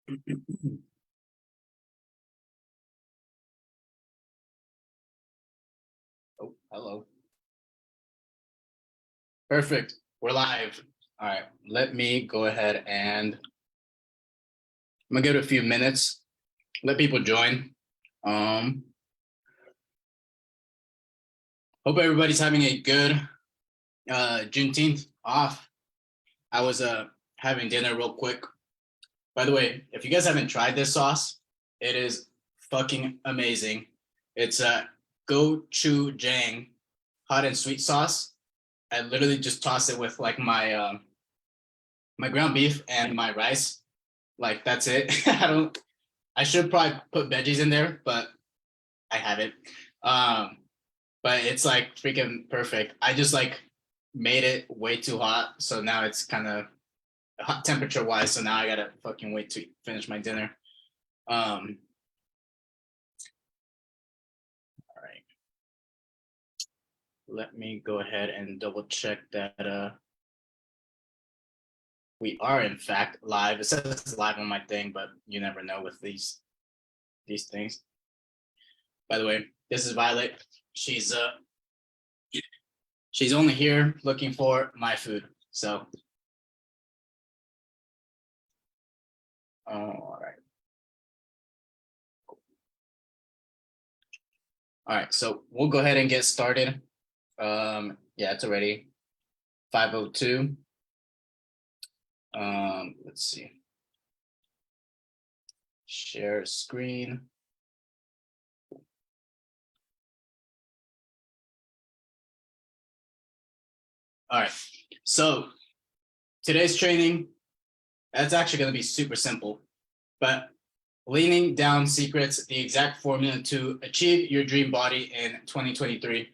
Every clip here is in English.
Oh, hello. Perfect. We're live. All right. Let me go ahead and I'm gonna give it a few minutes. Let people join. Um, Hope everybody's having a good Juneteenth off. I was having dinner real quick. By the way, if you guys haven't tried this sauce, it is fucking amazing. It's a gochujang hot and sweet sauce. I literally just toss it with like my ground beef and my rice. Like that's it. I should probably put veggies in there, but I haven't. Um, but it's like freaking perfect. I just like made it way too hot, so now it's kind of hot temperature wise. So now I gotta fucking wait to finish my dinner. Um, all right. Let me go ahead and double check that we are in fact live. It says it's live on my thing, but you never know with these things. By the way, this is Violet. She's she's only here looking for my food. So all right. All right, so we'll go ahead and get started. Yeah, it's already 5:02. Let's see. Share screen. All right, so today's training, that's actually going to be super simple, but leaning down secrets, the exact formula to achieve your dream body in 2023.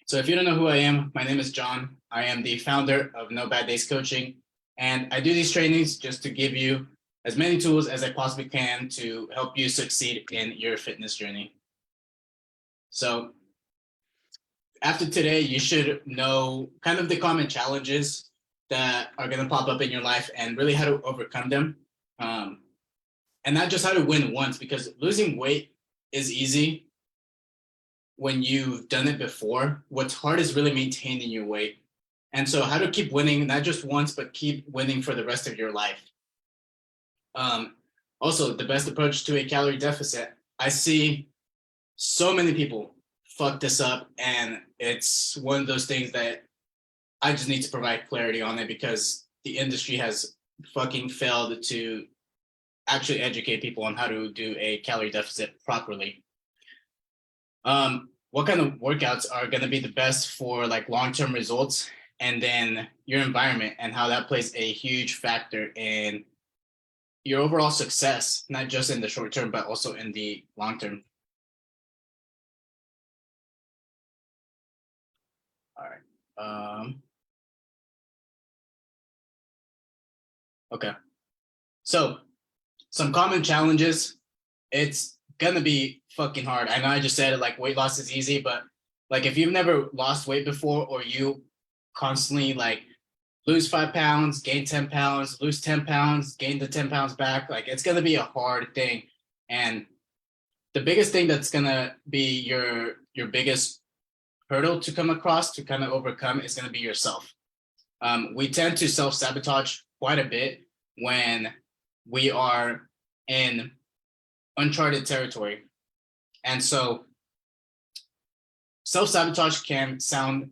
So if you don't know who I am, my name is John. I am the founder of No Bad Days Coaching, and I do these trainings just to give you as many tools as I possibly can to help you succeed in your fitness journey. So after today, you should know kind of the common challenges that are going to pop up in your life and really how to overcome them. And not just how to win once, because losing weight is easy when you've done it before. What's hard is really maintaining your weight. And so how to keep winning, not just once, but keep winning for the rest of your life. Also, the best approach to a calorie deficit. I see so many people fuck this up, and it's one of those things that I just need to provide clarity on it because the industry has fucking failed to actually educate people on how to do a calorie deficit properly. What kind of workouts are going to be the best for like long-term results, and then your environment and how that plays a huge factor in your overall success, not just in the short term, but also in the long term. All right. Okay. So some common challenges. It's gonna be fucking hard. I know I just said it like weight loss is easy, but like if you've never lost weight before or you constantly like lose 5 pounds, gain 10 pounds, lose 10 pounds, gain the 10 pounds back, like it's gonna be a hard thing. And the biggest thing that's gonna be your biggest hurdle to come across to kind of overcome is gonna be yourself. We tend to self-sabotage quite a bit when we are in uncharted territory. And so self-sabotage can sound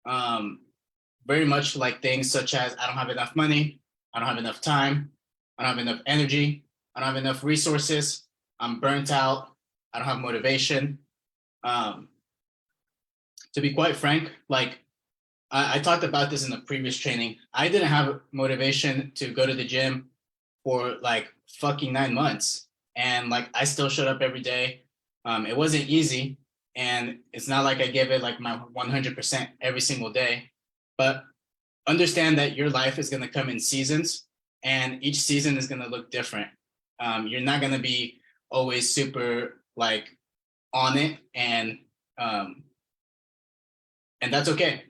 very much like things such as I don't have enough money, I don't have enough time, I don't have enough energy, I don't have enough resources, I'm burnt out, I don't have motivation. To be quite frank, like I talked about this in the previous training. I didn't have motivation to go to the gym for like fucking 9 months. And like I still showed up every day. It wasn't easy. And it's not like I give it like my 100% every single day. But understand that your life is going to come in seasons and each season is going to look different. You're not going to be always super like on it and that's okay.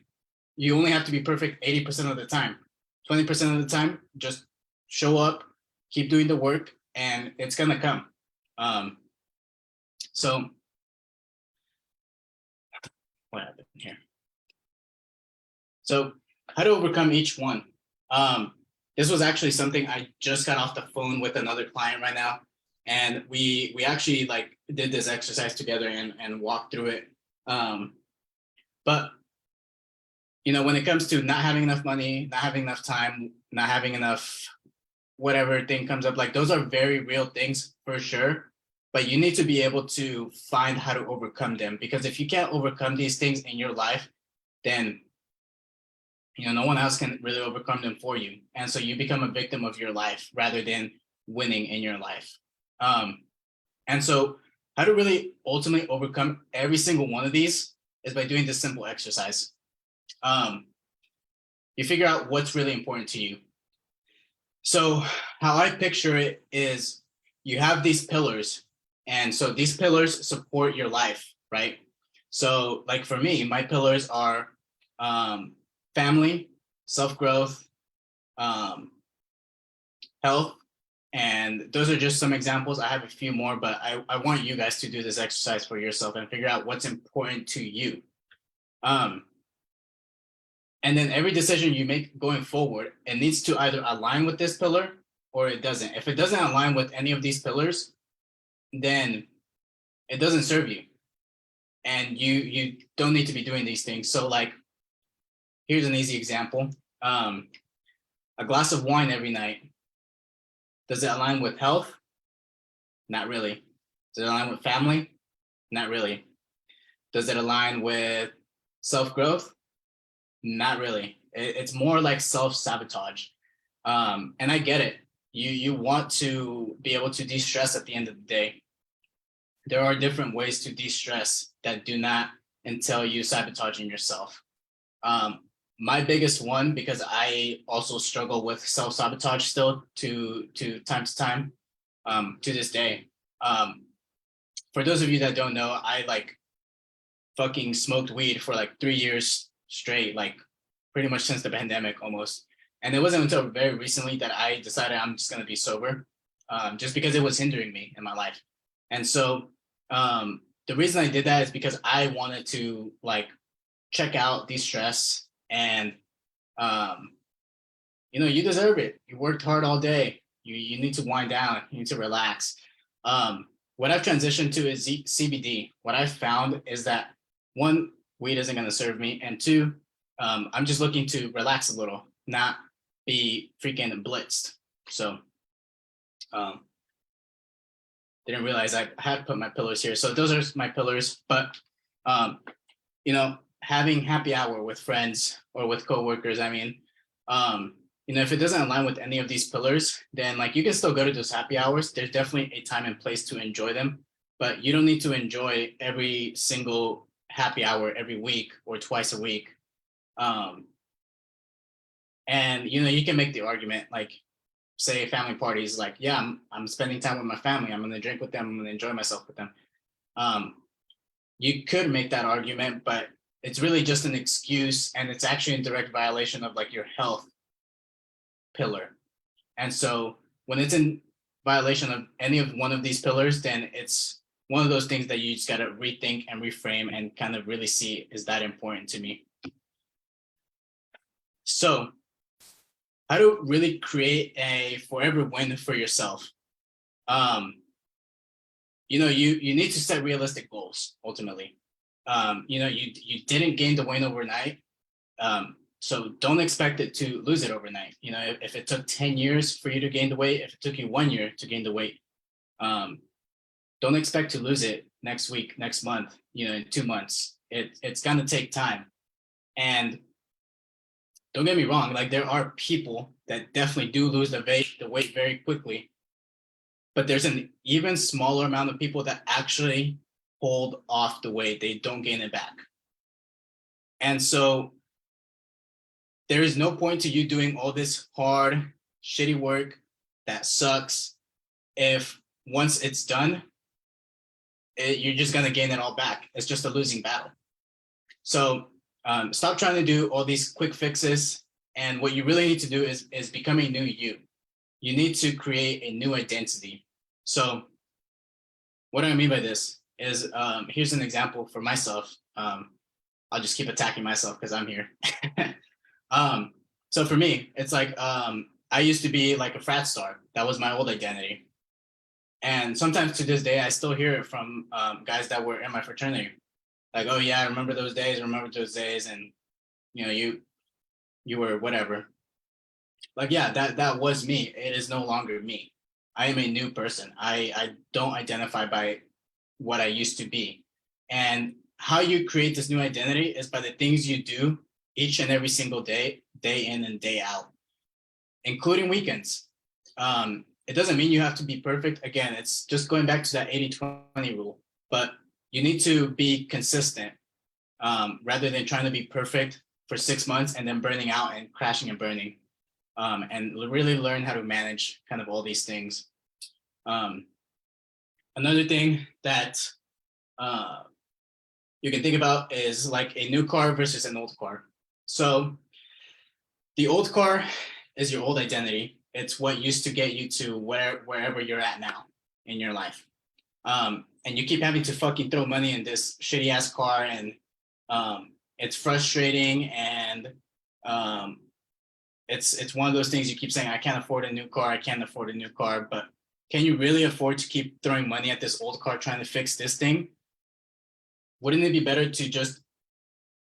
You only have to be perfect 80% of the time. 20% of the time, just show up, keep doing the work, and it's gonna come. So what happened here? So how to overcome each one. This was actually something I just got off the phone with another client right now, and we actually like did this exercise together and walked through it. But you know, when it comes to not having enough money, not having enough time, not having enough whatever thing comes up, like those are very real things for sure. But you need to be able to find how to overcome them, because if you can't overcome these things in your life, then you know no one else can really overcome them for you, and so you become a victim of your life rather than winning in your life. And so how to really ultimately overcome every single one of these is by doing this simple exercise. You figure out what's really important to you. So how I picture it is you have these pillars, and so these pillars support your life, right? So like for me, my pillars are family, self-growth, health, and those are just some examples. I have a few more, but I want you guys to do this exercise for yourself and figure out what's important to you. And then every decision you make going forward, it needs to either align with this pillar or it doesn't. If it doesn't align with any of these pillars, then it doesn't serve you. And you don't need to be doing these things. So like, here's an easy example. A glass of wine every night. Does it align with health? Not really. Does it align with family? Not really. Does it align with self-growth? Not really. It's more like self-sabotage. And I get it. You want to be able to de-stress at the end of the day. There are different ways to de-stress that do not entail you sabotaging yourself. My biggest one, because I also struggle with self-sabotage still to time to time, to this day. For those of you that don't know, I like fucking smoked weed for like 3 years straight, like pretty much since the pandemic almost. And it wasn't until very recently that I decided I'm just gonna be sober, just because it was hindering me in my life. And so the reason I did that is because I wanted to like check out de-stress, and you know, you deserve it. You worked hard all day. You need to wind down. You need to relax. What I've transitioned to is CBD. What I've found is that one, weed isn't going to serve me, and two, I'm just looking to relax a little, not be freaking blitzed. So didn't realize I had put my pillars here. So those are my pillars. But you know, having happy hour with friends or with coworkers, I mean, you know, if it doesn't align with any of these pillars, then like you can still go to those happy hours. There's definitely a time and place to enjoy them, but you don't need to enjoy every single happy hour every week or twice a week. And you know, you can make the argument like, say family parties, like, yeah, I'm spending time with my family. I'm going to drink with them. I'm going to enjoy myself with them. You could make that argument, but it's really just an excuse, and it's actually in direct violation of like your health pillar. And so when it's in violation of any of one of these pillars, then it's one of those things that you just got to rethink and reframe and kind of really see, is that important to me? So how to really create a forever win for yourself. You know, you need to set realistic goals ultimately. You know, you didn't gain the weight overnight. So don't expect it to lose it overnight. You know, if it took 10 years for you to gain the weight, if it took you 1 year to gain the weight, don't expect to lose it next week, next month, you know, in 2 months. It's gonna take time. And don't get me wrong, like there are people that definitely do lose the weight very quickly, but there's an even smaller amount of people that actually hold off the weight. They don't gain it back. And so there is no point to you doing all this hard, shitty work that sucks if once it's done, you're just gonna gain it all back. It's just a losing battle. So stop trying to do all these quick fixes. And what you really need to do is become a new you. you need to create a new identity. So what I mean by this is, here's an example for myself. I'll just keep attacking myself because I'm here. So for me, it's like, I used to be like a frat star. That was my old identity. And sometimes to this day, I still hear it from guys that were in my fraternity. Like, oh yeah, I remember those days, and you were whatever. Like, yeah, that was me. It is no longer me. I am a new person. I don't identify by what I used to be. And how you create this new identity is by the things you do each and every single day, day in and day out, including weekends. It doesn't mean you have to be perfect. Again, it's just going back to that 80-20 rule, but you need to be consistent, rather than trying to be perfect for 6 months and then burning out and crashing and burning, and really learn how to manage kind of all these things. Another thing that you can think about is like a new car versus an old car. So the old car is your old identity. It's what used to get you to wherever you're at now in your life. And you keep having to fucking throw money in this shitty ass car, and it's frustrating, and it's one of those things you keep saying, I can't afford a new car, I can't afford a new car, but can you really afford to keep throwing money at this old car trying to fix this thing? Wouldn't it be better to just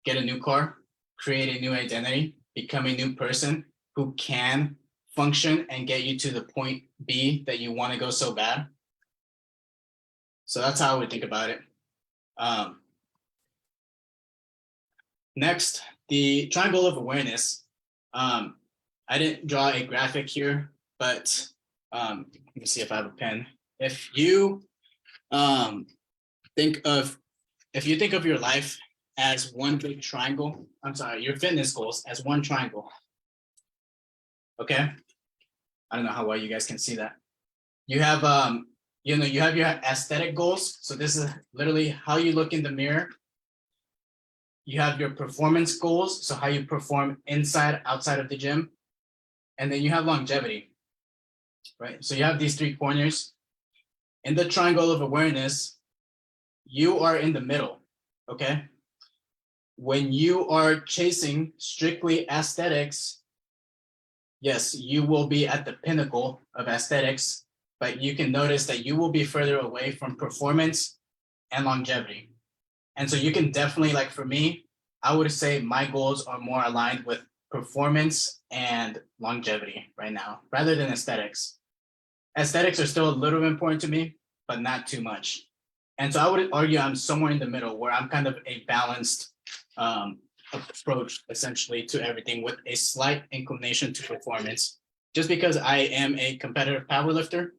get a new car, create a new identity, become a new person who can function and get you to the point B that you want to go so bad? So that's how I would think about it. Next, the triangle of awareness. I didn't draw a graphic here, but let me see if I have a pen. If you think of your life as one big triangle, I'm sorry, your fitness goals as one triangle. Okay, I don't know how well you guys can see that. You have you have your aesthetic goals. So this is literally how you look in the mirror. You have your performance goals, so how you perform inside, outside of the gym. And then you have longevity, right? So you have these three corners. In the triangle of awareness, you are in the middle, okay? When you are chasing strictly aesthetics, yes, you will be at the pinnacle of aesthetics, but you can notice that you will be further away from performance and longevity. And so you can definitely, like for me, I would say my goals are more aligned with performance and longevity right now, rather than aesthetics. Aesthetics are still a little important to me, but not too much. And so I would argue I'm somewhere in the middle, where I'm kind of a balanced approach essentially to everything, with a slight inclination to performance, just because I am a competitive powerlifter,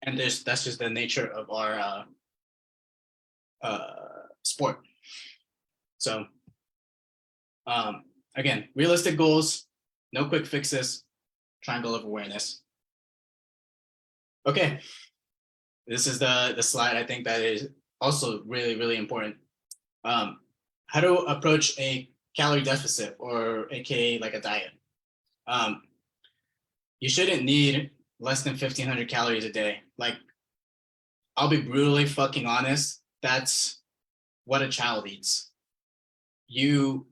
and that's just the nature of our sport. So again, realistic goals, no quick fixes, triangle of awareness. Okay, this is the slide I think that is also really, really important. How to approach a calorie deficit, or AKA like a diet. You shouldn't need less than 1,500 calories a day. Like, I'll be brutally fucking honest, that's what a child eats. You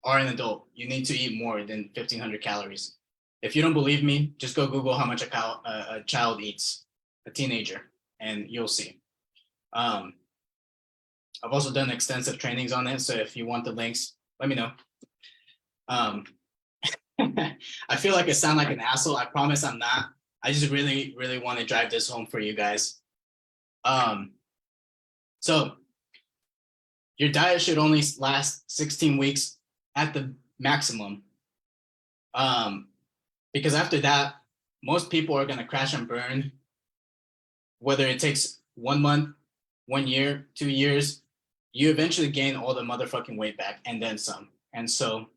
are an adult. You need to eat more than 1,500 calories. If you don't believe me, just go Google how much a child eats, a teenager, and you'll see. I've also done extensive trainings on it, so if you want the links, let me know. I feel like I sound like an asshole. I promise I'm not. I just really, really want to drive this home for you guys. So your diet should only last 16 weeks at the maximum. Because after that, most people are going to crash and burn, whether it takes 1 month, 1 year, 2 years. You eventually gain all the motherfucking weight back and then some. And so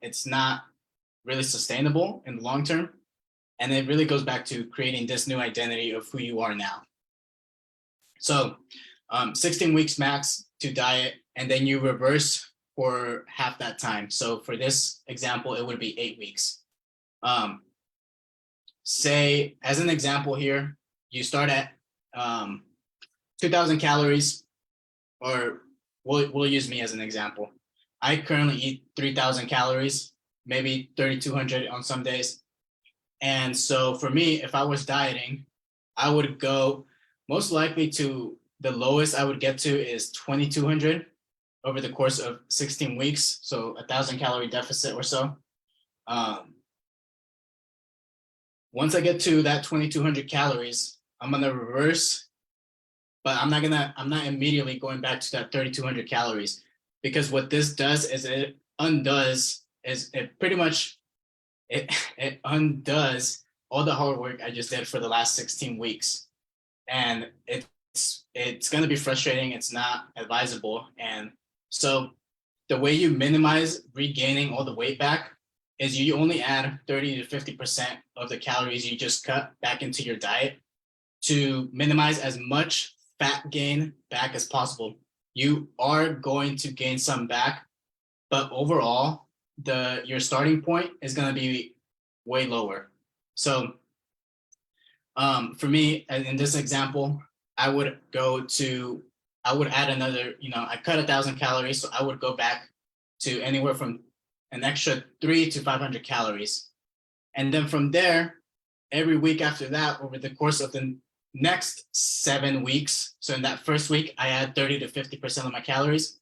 it's not really sustainable in the long term. And it really goes back to creating this new identity of who you are now. So 16 weeks max to diet, and then you reverse for half that time. So for this example, it would be 8 weeks. say, as an example here, you start at 2,000 calories, or we'll use me as an example. I currently eat 3,000 calories, maybe 3,200 on some days. And so for me, if I was dieting, I would go most likely to the lowest I would get to is 2,200 over the course of 16 weeks. So 1,000 calorie deficit or so. Once I get to that 2,200 calories, I'm gonna reverse, but I'm not immediately going back to that 3,200 calories, because what this does is it undoes all the hard work I just did for the last 16 weeks. And it's going to be frustrating. It's not advisable. And so the way you minimize regaining all the weight back is you only add 30 to 50% of the calories you just cut back into your diet to minimize as much fat gain back as possible. You are going to gain some back, but overall, your starting point is going to be way lower. So for me, in this example, I would add another, I cut 1,000 calories, so I would go back to anywhere from an extra 300 to 500 calories. And then from there, every week after that, over the course of the next 7 weeks, so in that first week, I add 30 to 50% of my calories.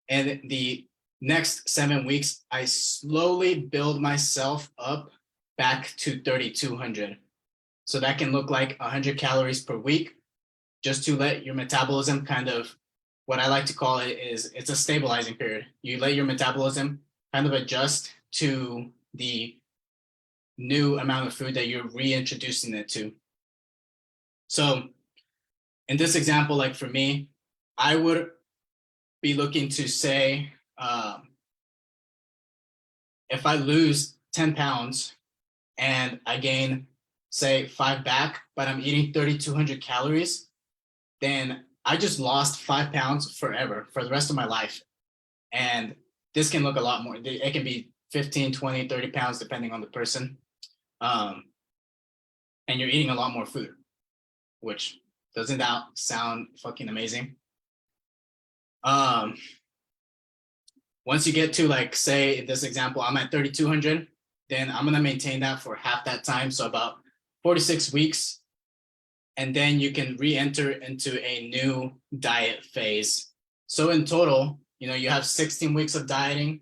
And the next 7 weeks, I slowly build myself up back to 3,200. So that can look like 100 calories per week, just to let your metabolism kind of, what I like to call it is, it's a stabilizing period. You let your metabolism kind of adjust to the new amount of food that you're reintroducing it to. So in this example, like for me, I would be looking to say, if I lose 10 pounds and I gain, say, 5 back, but I'm eating 3,200 calories, then I just lost 5 pounds forever, for the rest of my life. And this can look a lot more. It can be 15, 20, 30 pounds, depending on the person. And you're eating a lot more food, which doesn't that sound fucking amazing? Once you get to, like, say, in this example, I'm at 3,200, then I'm going to maintain that for half that time. So about 46 weeks. And then you can re-enter into a new diet phase. So in total, you have 16 weeks of dieting,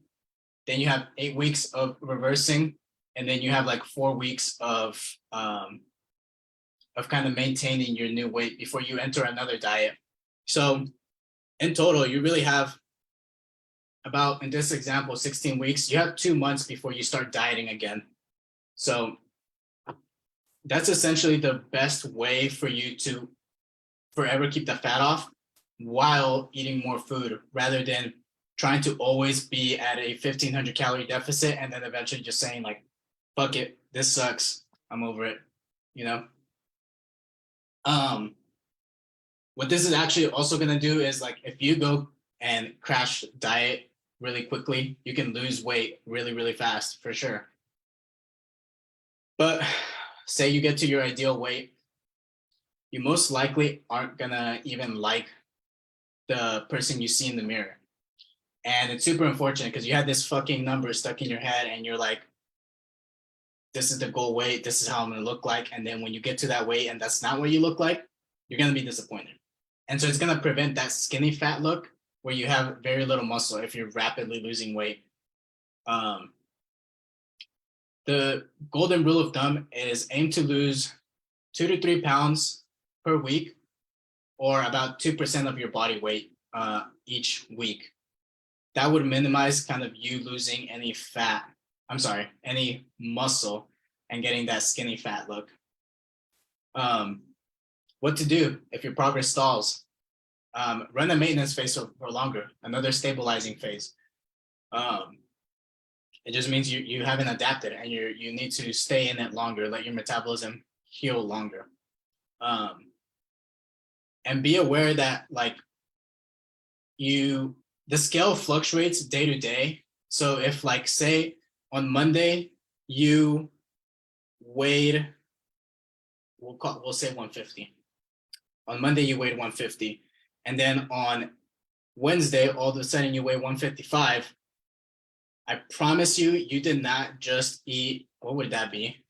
then you have 8 weeks of reversing, and then you have like 4 weeks of kind of maintaining your new weight before you enter another diet. So in total, you really have about, in this example, 16 weeks. You have 2 months before you start dieting again. So that's essentially the best way for you to forever keep the fat off while eating more food, rather than trying to always be at a 1,500 calorie deficit and then eventually just saying, like, fuck it, this sucks, I'm over it, What this is actually also going to do is, like, if you go and crash diet really quickly, you can lose weight really, really fast, for sure. But say you get to your ideal weight, you most likely aren't gonna even like the person you see in the mirror. And it's super unfortunate because you had this fucking number stuck in your head and you're like, this is the goal weight, this is how I'm gonna look like. And then when you get to that weight and that's not what you look like, you're gonna be disappointed. And so it's gonna prevent that skinny fat look where you have very little muscle if you're rapidly losing weight. The golden rule of thumb is aim to lose 2 to 3 pounds per week, or about 2% of your body weight each week. That would minimize kind of you losing any any muscle and getting that skinny fat look. What to do if your progress stalls? Run a maintenance phase for longer, another stabilizing phase. It just means you haven't adapted and you need to stay in it longer, let your metabolism heal longer. And be aware that, like, the scale fluctuates day to day. So if, like, say on Monday you weighed we'll say 150. On Monday, you weighed 150. And then on Wednesday, all of a sudden you weigh 155. I promise you, you did not just eat, what would that be?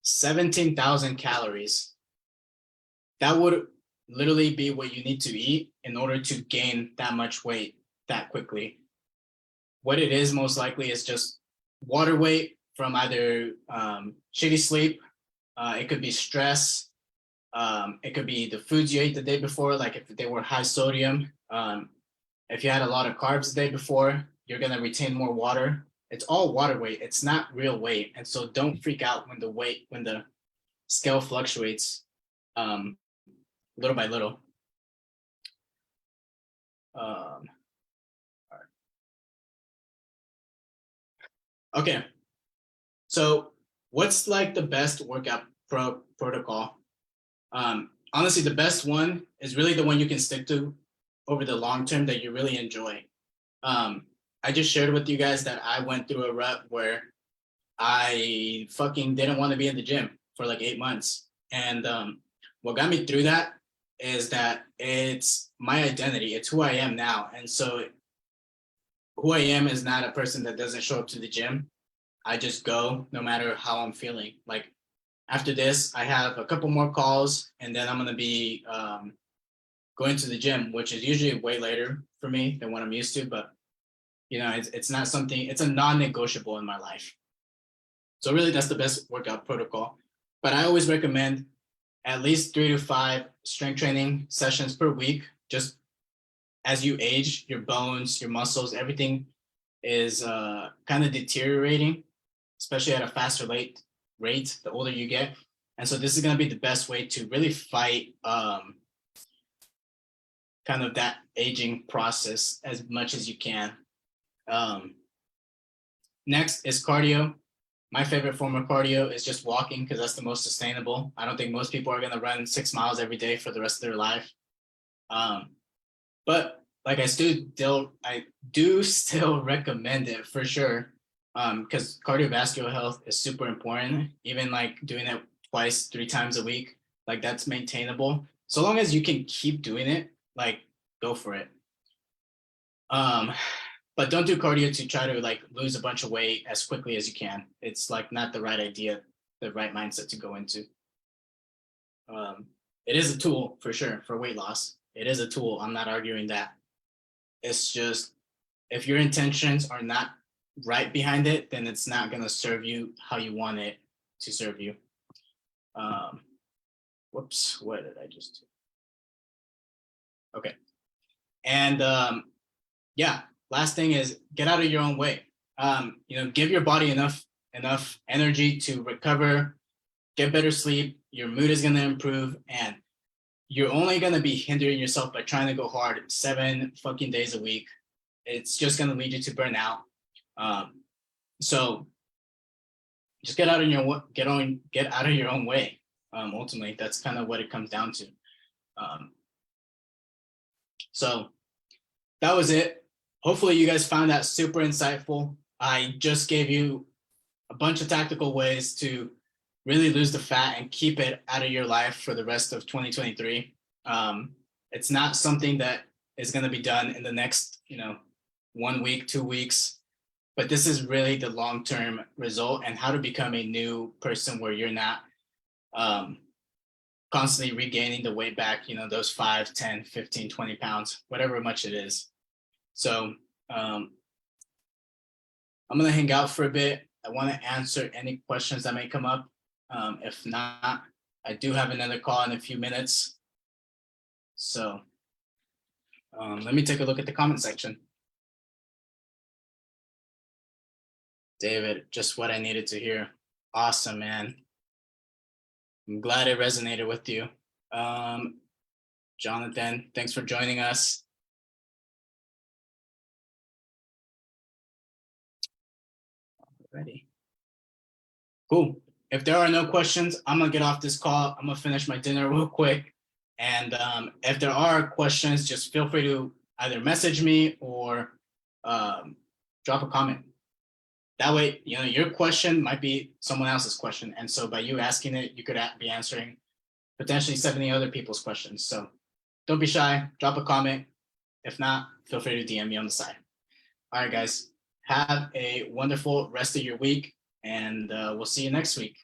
17,000 calories. That would literally be what you need to eat in order to gain that much weight that quickly. What it is most likely is just water weight from either shitty sleep. It could be stress. It could be the foods you ate the day before, like if they were high sodium. If you had a lot of carbs the day before, you're gonna retain more water. It's all water weight. It's not real weight. And so don't freak out when the scale fluctuates little by little. All right. Okay. So what's like the best workout protocol? Honestly, the best one is really the one you can stick to over the long term that you really enjoy. I just shared with you guys that I went through a rut where I fucking didn't want to be in the gym for like 8 months. And what got me through that is that it's my identity. It's who I am now. And so who I am is not a person that doesn't show up to the gym. I just go no matter how I'm feeling. Like after this, I have a couple more calls and then I'm going to be going to the gym, which is usually way later for me than what I'm used to. But, you know, it's not something, it's a non-negotiable in my life. So really that's the best workout protocol. But I always recommend at least 3 to 5 strength training sessions per week. Just as you age, your bones, your muscles, everything is kind of deteriorating, especially at a faster rate the older you get. And so this is going to be the best way to really fight kind of that aging process as much as you can. Next is cardio. My favorite form of cardio is just walking because that's the most sustainable. I don't think most people are going to run 6 miles every day for the rest of their life. But like I do still recommend it for sure. Because cardiovascular health is super important. Even like doing it 2-3 times a week, like that's maintainable. So long as you can keep doing it, like go for it. But don't do cardio to try to like lose a bunch of weight as quickly as you can. It's like not the right idea, the right mindset to go into. It is a tool for sure for weight loss. It is a tool. I'm not arguing that. It's just if your intentions are not right behind it, then it's not going to serve you how you want it to serve you. Whoops, what did I just do? Okay. And yeah, last thing is get out of your own way. You know, give your body enough energy to recover, get better sleep. Your mood is going to improve, and you're only going to be hindering yourself by trying to go hard 7 fucking days a week. It's just going to lead you to burnout. So just get out of your own way. Ultimately, that's kind of what it comes down to. So that was it. Hopefully you guys found that super insightful. I just gave you a bunch of tactical ways to really lose the fat and keep it out of your life for the rest of 2023. It's not something that is going to be done in the next, 1 week, 2 weeks, but this is really the long-term result and how to become a new person where you're not constantly regaining the weight back, those 5, 10, 15, 20 pounds, whatever much it is. So I'm going to hang out for a bit. I want to answer any questions that may come up. If not, I do have another call in a few minutes. So let me take a look at the comment section. David, just what I needed to hear. Awesome, man. I'm glad it resonated with you. Jonathan, thanks for joining us. Ready. Cool. If there are no questions, I'm gonna get off this call. I'm gonna finish my dinner real quick. And if there are questions, just feel free to either message me or drop a comment. That way, you know, your question might be someone else's question. And so by you asking it, you could be answering potentially 70 other people's questions. So don't be shy, drop a comment. If not, feel free to DM me on the side. All right, guys, have a wonderful rest of your week, and we'll see you next week.